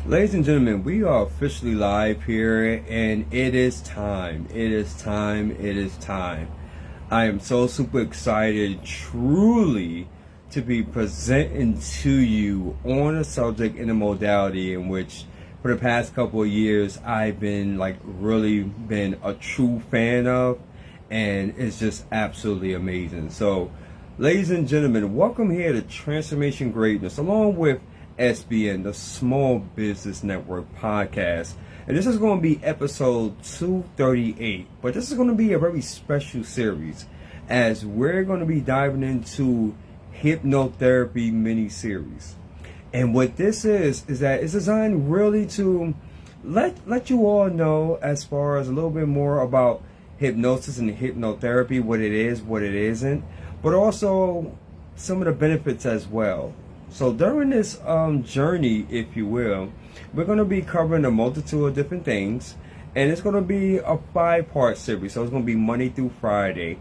Ladies and gentlemen, we are officially live here, and it is time. It is time. It is time. I am so super excited, truly, to be presenting to you on a subject in a modality in which, for the past couple of years, I've been really been a true fan of, and it's just absolutely amazing. So, ladies and gentlemen, welcome here to Transformation Greatness, along with SBN, the Small Business Network podcast. And this is going to be episode 238. But this is going to be a very special series as we're going to be diving into hypnotherapy mini-series. And what this is that it's designed really to let you all know as far as a little bit more about hypnosis and hypnotherapy, what it is, what it isn't, but also some of the benefits as well. So during this journey, if you will, we're going to be covering a multitude of different things, and it's going to be a 5-part series. So it's going to be Monday through Friday,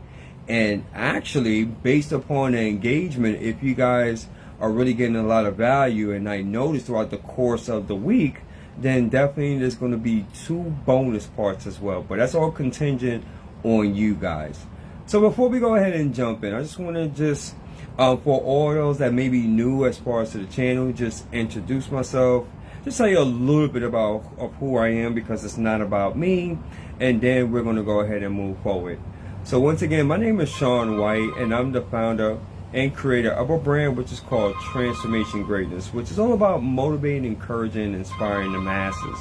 and actually based upon the engagement, if you guys are really getting a lot of value, and I noticed throughout the course of the week, then definitely there's going to be 2 bonus parts as well. But that's all contingent on you guys. So before we go ahead and jump in, I just want to for all those that may be new as far as to the channel, just introduce myself, just tell you a little bit about who I am, because it's not about me, and then we're going to go ahead and move forward. So once again, my name is Shawn White, and I'm the founder and creator of a brand which is called Transformation Greatness, which is all about motivating, encouraging, and inspiring the masses.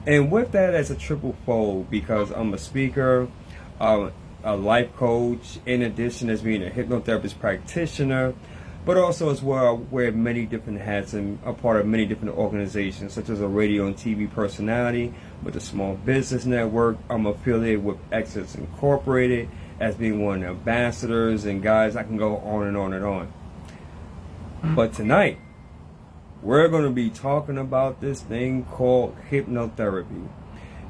And with that as a triple fold, because I'm a speaker, a life coach, in addition as being a hypnotherapist practitioner, but also as well I wear many different hats and a part of many different organizations, such as a radio and TV personality with the Small Business Network. I'm affiliated with Excellence Incorporated as being one of the ambassadors, and guys, I can go on and on and on. But tonight, we're going to be talking about this thing called hypnotherapy.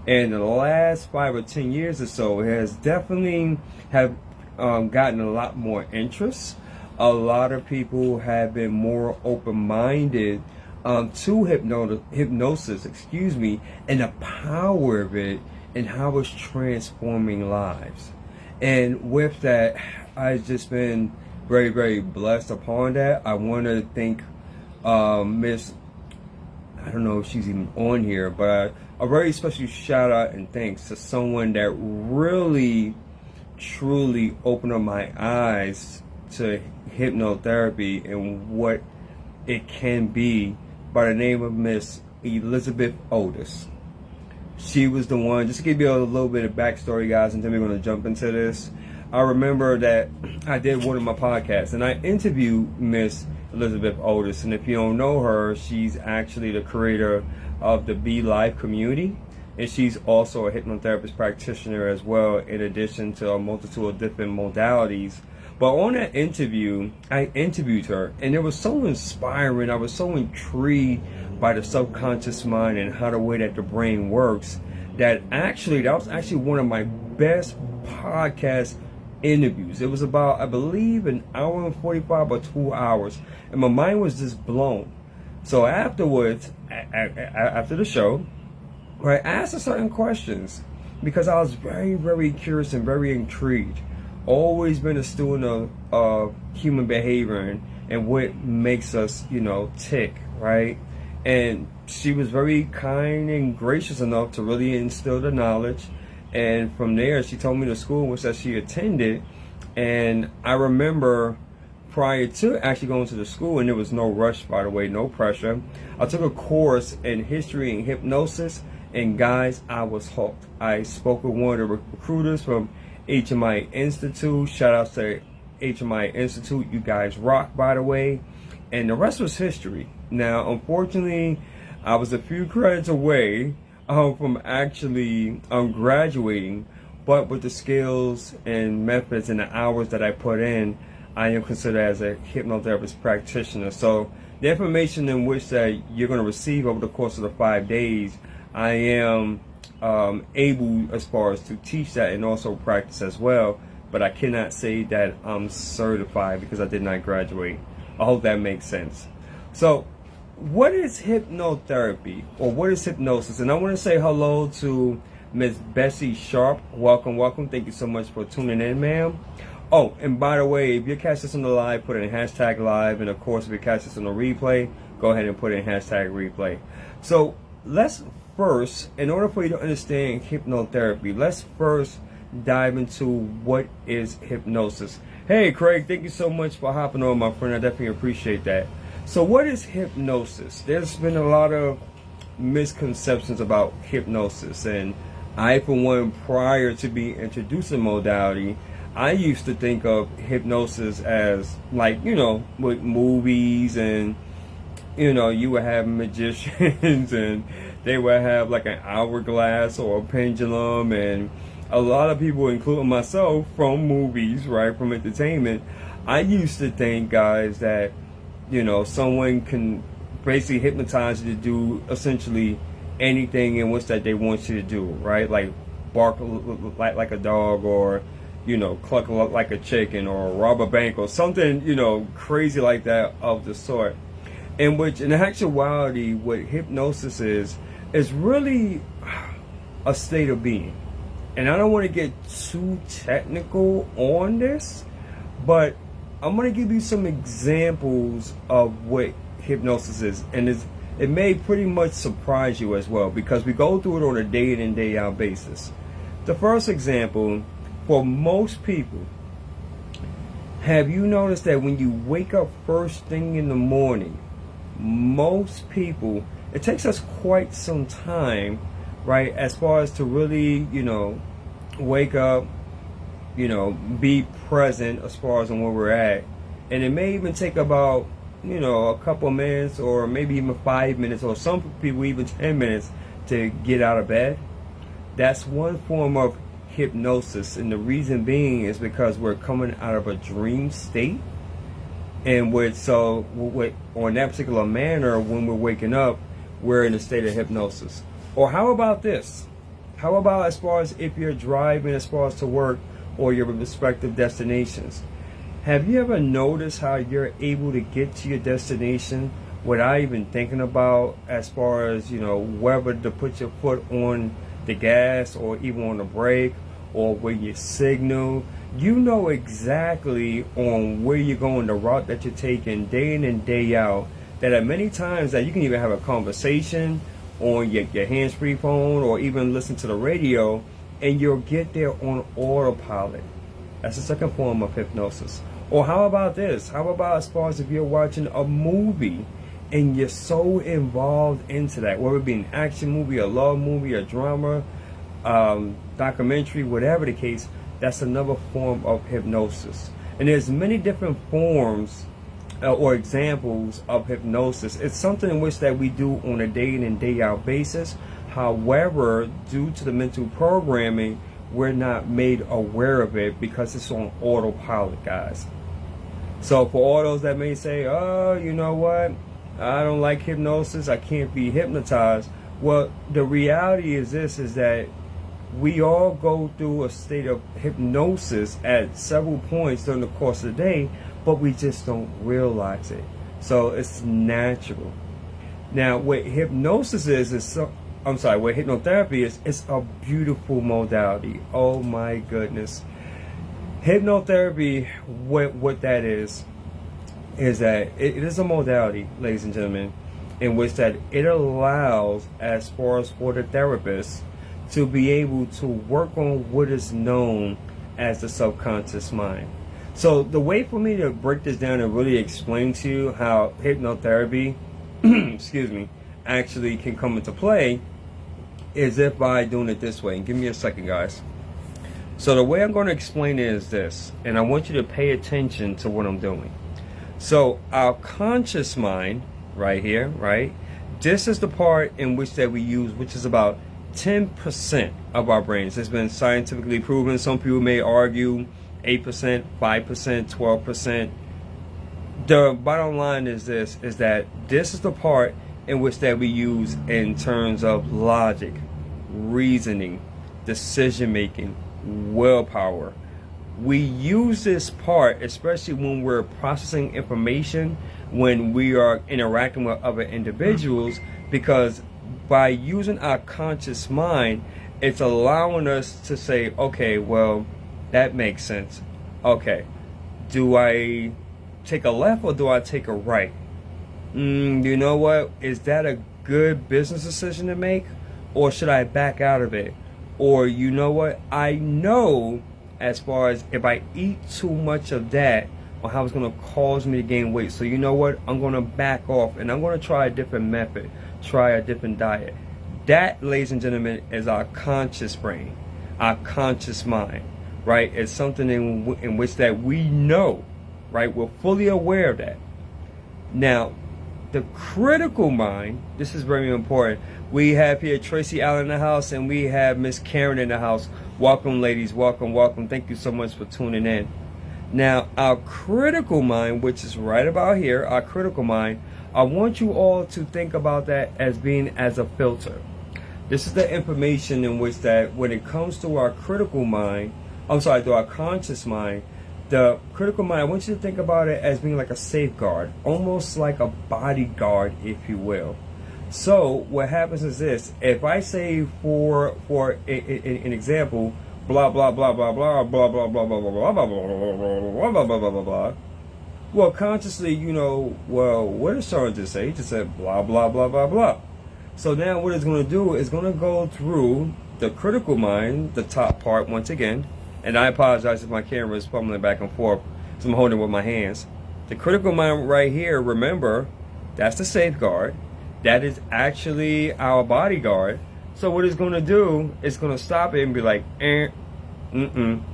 And the last 5 or 10 years or so, it has definitely have gotten a lot more interest. A lot of people have been more open-minded to hypnosis, and the power of it and how it's transforming lives. And with that, I've just been very, very blessed upon that. I want to thank Miss, I don't know if she's even on here, but a very special shout out and thanks to someone that really, truly opened up my eyes to hypnotherapy and what it can be, by the name of Miss Elizabeth Otis. She was the one, just to give you a little bit of backstory, guys, and then we're going to jump into this. I remember that I did one of my podcasts, and I interviewed Miss Elizabeth Otis, and if you don't know her, she's actually the creator of the Be Live community, and she's also a hypnotherapist practitioner as well, in addition to a multitude of different modalities. But on that interview, I interviewed her, and it was so inspiring. I was so intrigued by the subconscious mind and how the way that the brain works, that was actually one of my best podcast interviews. It was about, I believe, an hour and 45 or 2 hours, and my mind was just blown. So afterwards, after the show, I asked her certain questions because I was very, very curious and very intrigued. Always been a student of human behavior and what makes us, tick, right? And she was very kind and gracious enough to really instill the knowledge. And from there, she told me the school in which that she attended. And I remember prior to actually going to the school, and there was no rush, by the way, no pressure, I took a course in history and hypnosis, and guys, I was hooked. I spoke with one of the recruiters from HMI Institute. Shout out to HMI Institute. You guys rock, by the way. And the rest was history. Now, unfortunately, I was a few credits away from actually graduating, but with the skills and methods and the hours that I put in, I am considered as a hypnotherapist practitioner. So the information in which that you're going to receive over the course of the 5 days, I am able as far as to teach that and also practice as well. But I cannot say that I'm certified because I did not graduate. I hope that makes sense. So what is hypnotherapy, or what is hypnosis? And I want to say hello to Miss Bessie Sharp. Welcome, welcome. Thank you so much for tuning in, ma'am. Oh, and by the way, if you catch this on the live, put in hashtag live. And of course, if you catch this on the replay, go ahead and put in hashtag replay. So let's first, in order for you to understand hypnotherapy, let's first dive into what is hypnosis. Hey, Craig, thank you so much for hopping on, my friend. I definitely appreciate that. So what is hypnosis? There's been a lot of misconceptions about hypnosis, and I, for one, prior to being introduced to modality, I used to think of hypnosis as, like, you know, with movies, and you know, you would have magicians and they would have like an hourglass or a pendulum, and a lot of people, including myself, from movies, right, from entertainment, I used to think, guys, that, you know, someone can basically hypnotize you to do essentially anything in which that they want you to do, right? Like bark like a dog, or, you know, cluck like a chicken, or rob a bank, or something, you know, crazy like that of the sort. In which, in actuality, what hypnosis is really a state of being. And I don't want to get too technical on this, but I'm going to give you some examples of what hypnosis is. And it may pretty much surprise you as well, because we go through it on a day in and day out basis. The first example, for most people, have you noticed that when you wake up first thing in the morning, most people, it takes us quite some time, right, as far as to really, you know, wake up, you know, be present as far as on where we're at. And it may even take about, you know, a couple of minutes, or maybe even 5 minutes, or some people even 10 minutes to get out of bed. That's one form of hypnosis, and the reason being is because we're coming out of a dream state, and on that particular manner, when we're waking up, we're in a state of hypnosis. Or how about this? How about as far as if you're driving as far as to work or your respective destinations? Have you ever noticed how you're able to get to your destination without even thinking about, as far as, you know, whether to put your foot on the gas or even on the brake, or where you signal? You know exactly on where you're going, the route that you're taking, day in and day out, that at many times that you can even have a conversation on your hands-free phone, or even listen to the radio, and you'll get there on autopilot. That's the second form of hypnosis. Or how about this? How about as far as if you're watching a movie and you're so involved into that, whether it be an action movie, a love movie, a drama, documentary, whatever the case, that's another form of hypnosis. And there's many different forms or examples of hypnosis. It's something in which that we do on a day in and day out basis. However, due to the mental programming, we're not made aware of it because it's on autopilot, guys. So for all those that may say, oh, you know what, I don't like hypnosis, I can't be hypnotized. Well, the reality is this, is that we all go through a state of hypnosis at several points during the course of the day, but we just don't realize it. So it's natural. Now, what hypnosis what hypnotherapy is, it's a beautiful modality. Oh my goodness. Hypnotherapy, what that is that it is a modality, ladies and gentlemen, in which that it allows, as far as for the therapist, to be able to work on what is known as the subconscious mind. So the way for me to break this down and really explain to you how hypnotherapy excuse me, actually can come into play is if by doing it this way. And give me a second, guys. So the way I'm going to explain it is this, and I want you to pay attention to what I'm doing. So our conscious mind right here, right, this is the part in which that we use, which is about 10% of our brains. It's been scientifically proven. Some people may argue 8%, 5%, 12%. The bottom line is this, is that this is the part in which that we use in terms of logic, reasoning, decision making, willpower. We use this part especially when we're processing information, when we are interacting with other individuals, because by using our conscious mind, it's allowing us to say, okay, well, that makes sense. Okay, do I take a left or do I take a right? You know what? Is that a good business decision to make? Or should I back out of it? Or, you know what? I know as far as if I eat too much of that, or how it's going to cause me to gain weight. So you know what? I'm going to back off and I'm going to try a different method, try a different diet. That, ladies and gentlemen, is our conscious brain, our conscious mind, right? It's something in which that we know, right? We're fully aware of that. Now, the critical mind, this is very important. We have here Tracy Allen in the house, and we have Miss Karen in the house. Welcome, ladies. Welcome, welcome. Thank you so much for tuning in. Now, our critical mind, which is right about here, our critical mind, I want you all to think about that as being as a filter. This is the information in which that when it comes to our critical mind, to our conscious mind, the critical mind, I want you to think about it as being like a safeguard, almost like a bodyguard, if you will. So what happens is this: if I say for an example, blah blah blah blah blah blah blah blah blah blah blah blah blah blah blah blah blah blah, well, consciously, you know, well, what did Shawn just say? He just said blah blah blah blah blah. So now what it's going to do is going to go through the critical mind, the top part once again. And I apologize if my camera is fumbling back and forth, so I'm holding it with my hands. The critical mind right here, remember, that's the safeguard. That is actually our bodyguard. So what it's going to do, it's going to stop it and be like,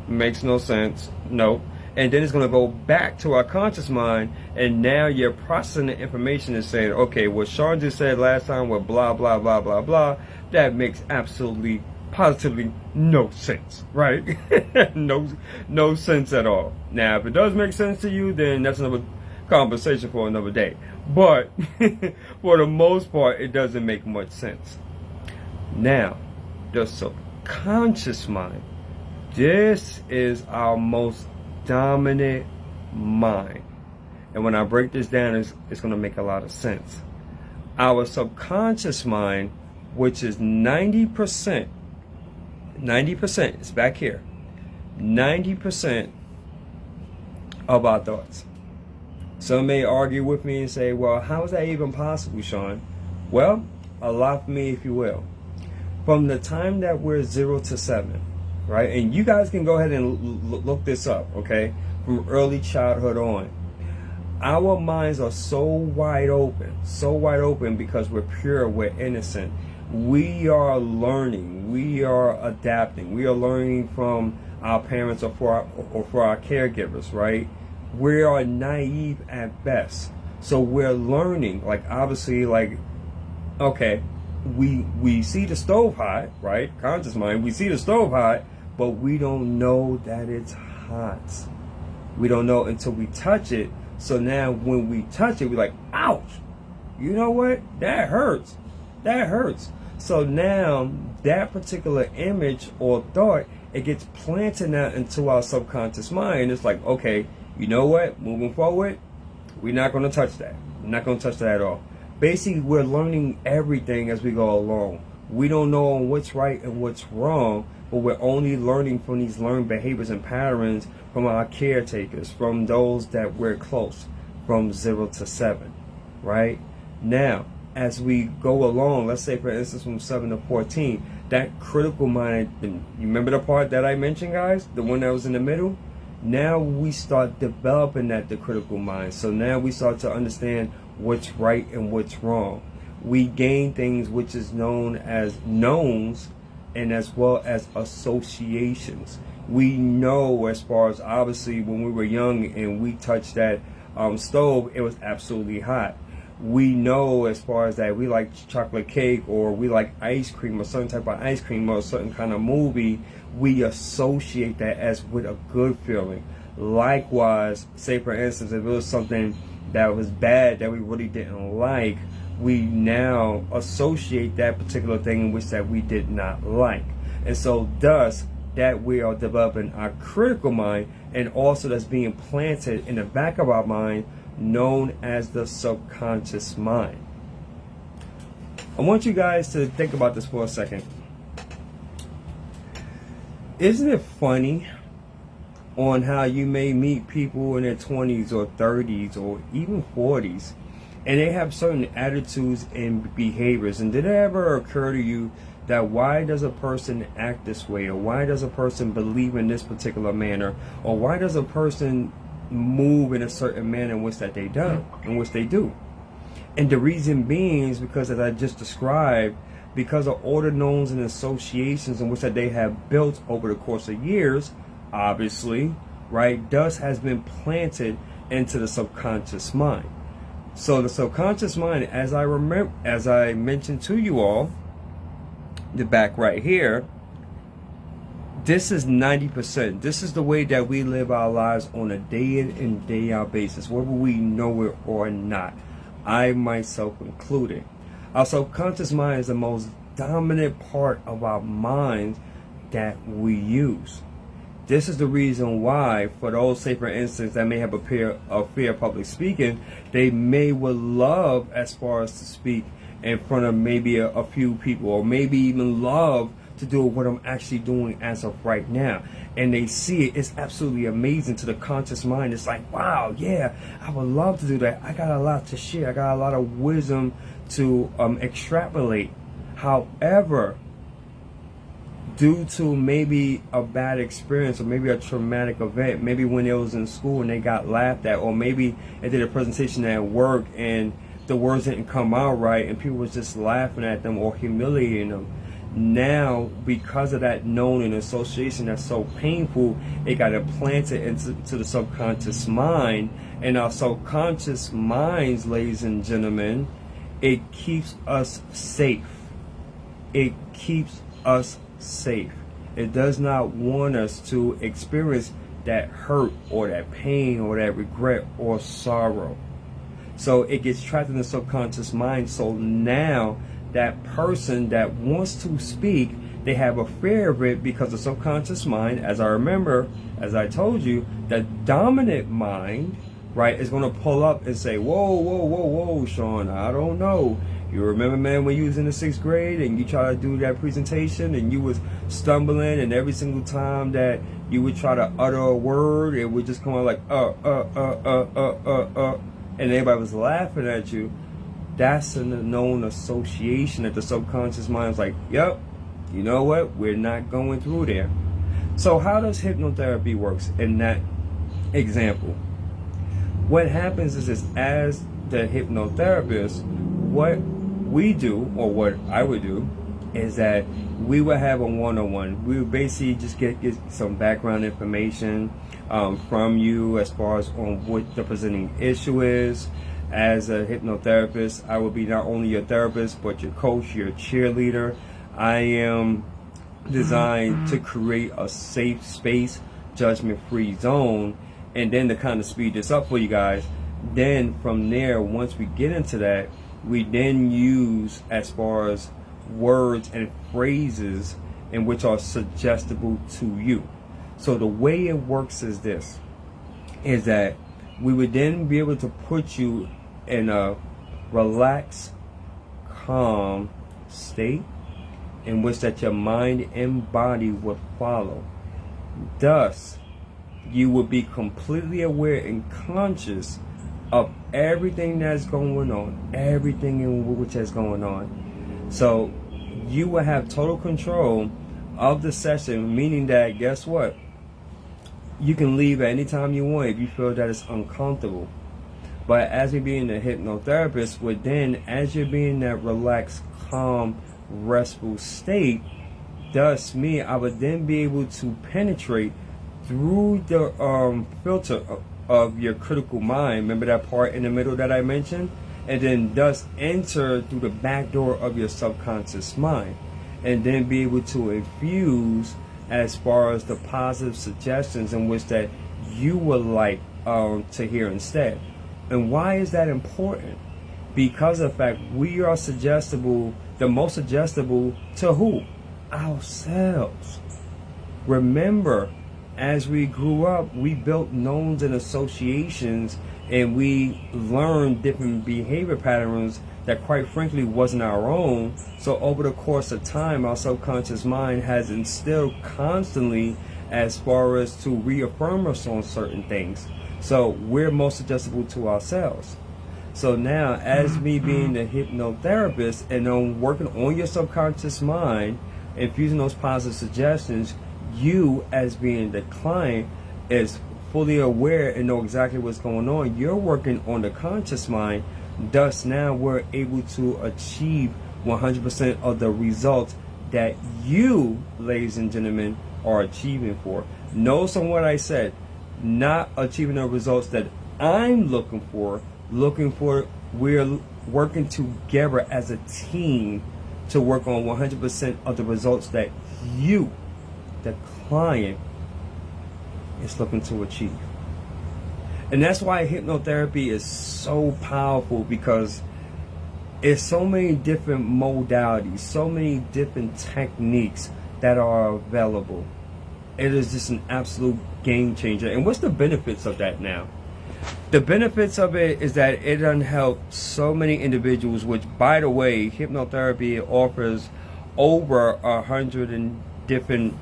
makes no sense, nope. And then it's going to go back to our conscious mind, and now you're processing the information and saying, okay, what Shawn just said last time with blah, blah, blah, blah, blah, that makes absolutely, positively no sense, right? no sense at all. Now, if it does make sense to you, then that's another conversation for another day. But for the most part, it doesn't make much sense. Now, the subconscious mind, this is our most dominant mind. And when I break this down, it's going to make a lot of sense. Our subconscious mind, which is 90%, it's back here, 90% of our thoughts. Some may argue with me and say, well, how is that even possible, Shawn? Well, allow me, if you will. From the time that we're 0 to 7, right? And you guys can go ahead and look this up, okay? From early childhood on. Our minds are so wide open because we're pure, we're innocent. We are learning, we are adapting, we are learning from our parents or for our caregivers, right? We are naive at best. So we're learning, like obviously, like, okay, we see the stove hot, right? Conscious mind, we see the stove hot, but we don't know that it's hot. We don't know until we touch it. So now when we touch it, we're like, ouch, you know what? That hurts. That hurts. So now that particular image or thought, it gets planted out into our subconscious mind. It's like, okay, you know what? Moving forward, we're not going to touch that. We're not going to touch that at all. Basically, we're learning everything as we go along. We don't know what's right and what's wrong, but we're only learning from these learned behaviors and patterns from our caretakers, from those that we're close, from 0 to 7, right? Now, as we go along, let's say, for instance, from 7 to 14, that critical mind, you remember the part that I mentioned, guys? The one that was in the middle? Now we start developing the critical mind. So now we start to understand what's right and what's wrong. We gain things which is known as knowns and as well as associations. We know, as far as obviously when we were young and we touched that stove, it was absolutely hot. We know as far as that we like chocolate cake or we like ice cream or certain type of ice cream or a certain kind of movie, we associate that as with a good feeling. Likewise, say for instance, if it was something that was bad that we really didn't like, we now associate that particular thing in which that we did not like. And so thus, that we are developing our critical mind, and also that's being planted in the back of our mind known as the subconscious mind. I want you guys to think about this for a second. Isn't it funny on how you may meet people in their 20s or 30s or even 40s, and they have certain attitudes and behaviors, and did it ever occur to you that why does a person act this way, or why does a person believe in this particular manner, or why does a person move in a certain manner in which they do? And the reason being is because, as I just described, because of all the knowns and associations in which that they have built over the course of years, obviously, right, dust has been planted into the subconscious mind. So the subconscious mind, as I mentioned to you all, the back right here, this is 90%. This is the way that we live our lives on a day in and day out basis, whether we know it or not. I myself included. Our subconscious mind is the most dominant part of our minds that we use. This is the reason why, for those, say for instance, that may have a fear of public speaking, they would love as far as to speak in front of maybe a few people, or maybe even love to do what I'm actually doing as of right now. And they see it, it's absolutely amazing to the conscious mind. It's like, wow, yeah, I would love to do that. I got a lot to share. I got a lot of wisdom to extrapolate. However, due to maybe a bad experience or maybe a traumatic event, maybe when they was in school and they got laughed at, or maybe they did a presentation at work and the words didn't come out right and people was just laughing at them or humiliating them. Now, because of that known and association that's so painful, it got implanted into the subconscious mind. And our subconscious minds, ladies and gentlemen, it keeps us safe. It keeps us safe. It does not want us to experience that hurt or that pain or that regret or sorrow. So it gets trapped in the subconscious mind. So now that person that wants to speak, they have a fear of it, because the subconscious mind, as I told you, the dominant mind, right, is going to pull up and say, whoa, Shawn, I don't know. You remember, man, when you was in the 6th grade and you try to do that presentation and you was stumbling, and every single time that you would try to utter a word, it would just come out like, and everybody was laughing at you. That's a known association that the subconscious mind is like, yep, you know what? We're not going through there. So how does hypnotherapy works in that example? What happens is this: as the hypnotherapist, what we do, or what I would do, is that we would have a one-on-one. We would basically just get some background information from you as far as on what the presenting issue is. As a hypnotherapist, I will be not only your therapist, but your coach, your cheerleader. I am designed to create a safe space, judgment-free zone, and then to kind of speed this up for you guys. Then from there, once we get into that, we then use as far as words and phrases in which are suggestible to you. So the way it works is this, is that we would then be able to put you in a relaxed, calm state in which that your mind and body would follow. Thus, you would be completely aware and conscious of everything that's going on, everything in which is going on. So you will have total control of the session, meaning that, guess what? You can leave at any time you want if you feel that it's uncomfortable. But as you're being a hypnotherapist, would then, as you're being in that relaxed, calm, restful state, thus me, I would then be able to penetrate through the filter of your critical mind. Remember that part in the middle that I mentioned? And then thus enter through the back door of your subconscious mind, and then be able to infuse as far as the positive suggestions in which that you would like to hear instead. And why is that important? Because of the fact we are suggestible, the most suggestible to who? Ourselves. Remember, as we grew up, we built knowns and associations and we learn different behavior patterns that quite frankly wasn't our own. So over the course of time, our subconscious mind has instilled constantly as far as to reaffirm us on certain things. So we're most adjustable to ourselves. So now, as me being the hypnotherapist and working on your subconscious mind, infusing those positive suggestions, you as being the client is fully aware and know exactly what's going on. You're working on the conscious mind. Thus, now we're able to achieve 100% of the results that you, ladies and gentlemen, are achieving for. Notice on what I said, not achieving the results that I'm looking for. We're working together as a team to work on 100% of the results that you, the client, is looking to achieve. And that's why hypnotherapy is so powerful, because it's so many different modalities, so many different techniques that are available. It is just an absolute game changer. And what's the benefits of that now? The benefits of it is that it can help so many individuals, which, by the way, hypnotherapy offers over 100 and different,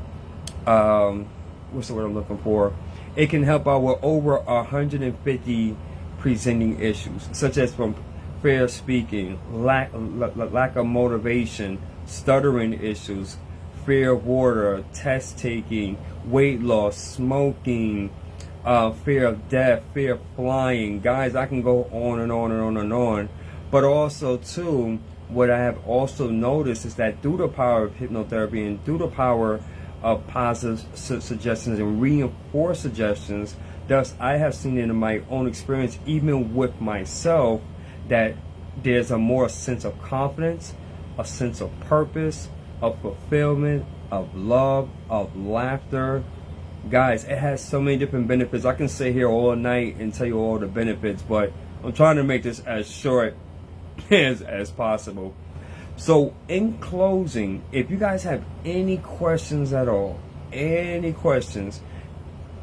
what's the word I'm looking for? It can help out with over 150 presenting issues, such as from fear of speaking, lack of motivation, stuttering issues, fear of water, test taking, weight loss, smoking, fear of death, fear of flying. Guys, I can go on and on and on and on. But also, too, what I have also noticed is that through the power of hypnotherapy and through the power of positive suggestions and reinforced suggestions, thus I have seen it in my own experience, even with myself, that there's a more sense of confidence, a sense of purpose, of fulfillment, of love, of laughter. Guys, it has so many different benefits. I can sit here all night and tell you all the benefits, but I'm trying to make this as short as possible. So in closing, if you guys have any questions at all, any questions,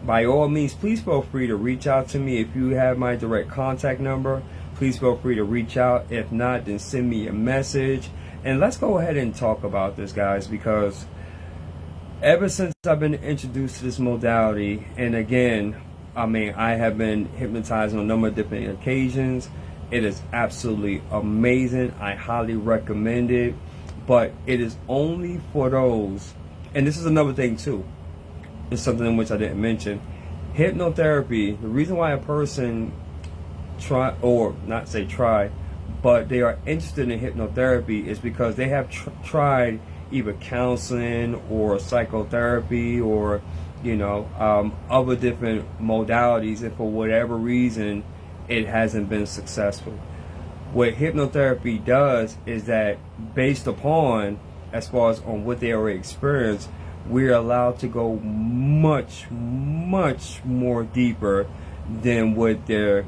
by all means, please feel free to reach out to me. If you have my direct contact number, please feel free to reach out. If not, then send me a message. And let's go ahead and talk about this, guys, because ever since I've been introduced to this modality, and again, I have been hypnotized on a number of different occasions. It is absolutely amazing. I highly recommend it. But it is only for those, and this is another thing too, it's something in which I didn't mention. Hypnotherapy, the reason why a person but they are interested in hypnotherapy is because they have tried either counseling or psychotherapy or other different modalities, and for whatever reason it hasn't been successful. What hypnotherapy does is that, based upon as far as on what they already experienced, we're allowed to go much more deeper than what their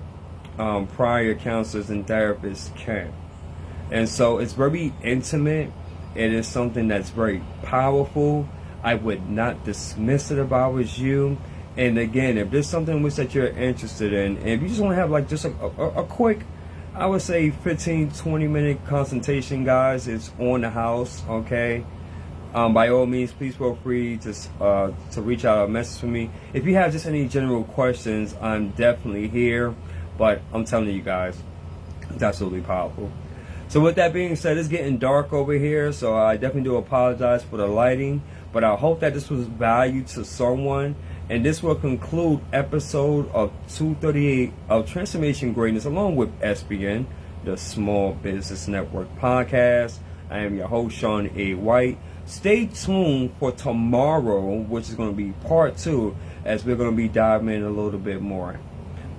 prior counselors and therapists can. And so it's very intimate. It is something that's very powerful. I would not dismiss it if I was you. And again, if there's something which that you're interested in, and if you just want to have like just a quick, I would say 15-20 minute consultation, guys, it's on the house, okay? By all means, please feel free to reach out or message for me. If you have just any general questions, I'm definitely here. But I'm telling you guys, it's absolutely powerful. So with that being said, it's getting dark over here, so I definitely do apologize for the lighting. But I hope that this was value to someone. And this will conclude episode of 238 of Transformation Greatness, along with SBN, the Small Business Network podcast. I am your host, Shawn A. White. Stay tuned for tomorrow, which is going to be part 2, as we're going to be diving in a little bit more.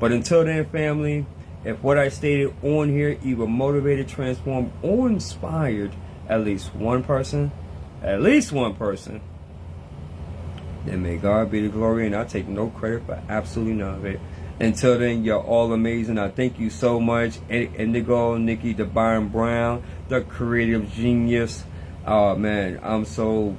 But until then, family, if what I stated on here either motivated, transformed, or inspired at least one person, then may God be the glory, and I take no credit for absolutely none of it. Until then, you're all amazing. I thank you so much. Indigo, Nikki, the Byron Brown, the creative genius. Oh man, I'm so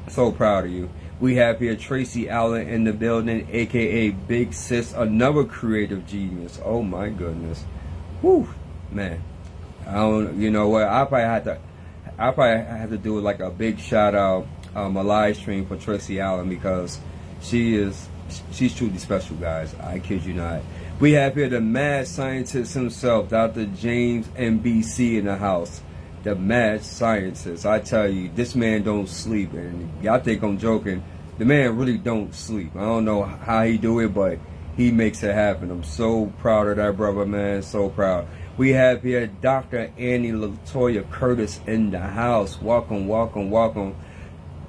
proud of you. We have here Tracy Allen in the building, aka Big Sis, another creative genius. Oh my goodness. Whew, man. I don't, you know what? I probably have to do like a big shout out, a live stream for Tracy Allen, because she's truly special, guys. I kid you not. We have here the mad scientist himself, Dr. James MBC, in the house. The mad scientist. I tell you, this man don't sleep, and y'all think I'm joking. The man really don't sleep. I don't know how he do it, but he makes it happen. I'm so proud of that brother, man. So proud. We have here Dr. Annie Latoya Curtis in the house. Welcome, welcome, welcome.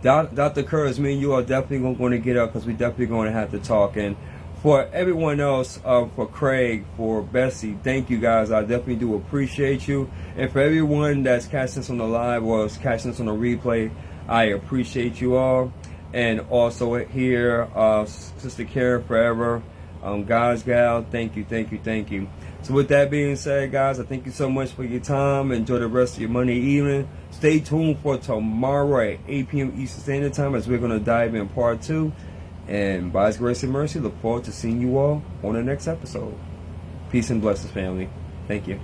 Dr. Curtis, me and you are definitely going to get up, because we definitely going to have to talk. And for everyone else, for Craig, for Bessie, thank you guys. I definitely do appreciate you. And for everyone that's catching this on the live or is catching this on the replay, I appreciate you all. And also here, Sister Karen Forever, God's Gal, thank you, thank you, thank you. So with that being said, guys, I thank you so much for your time. Enjoy the rest of your Monday evening. Stay tuned for tomorrow at 8 p.m. Eastern Standard Time, as we're going to dive in part 2. And by His grace and mercy, look forward to seeing you all on the next episode. Peace and blessings, family. Thank you.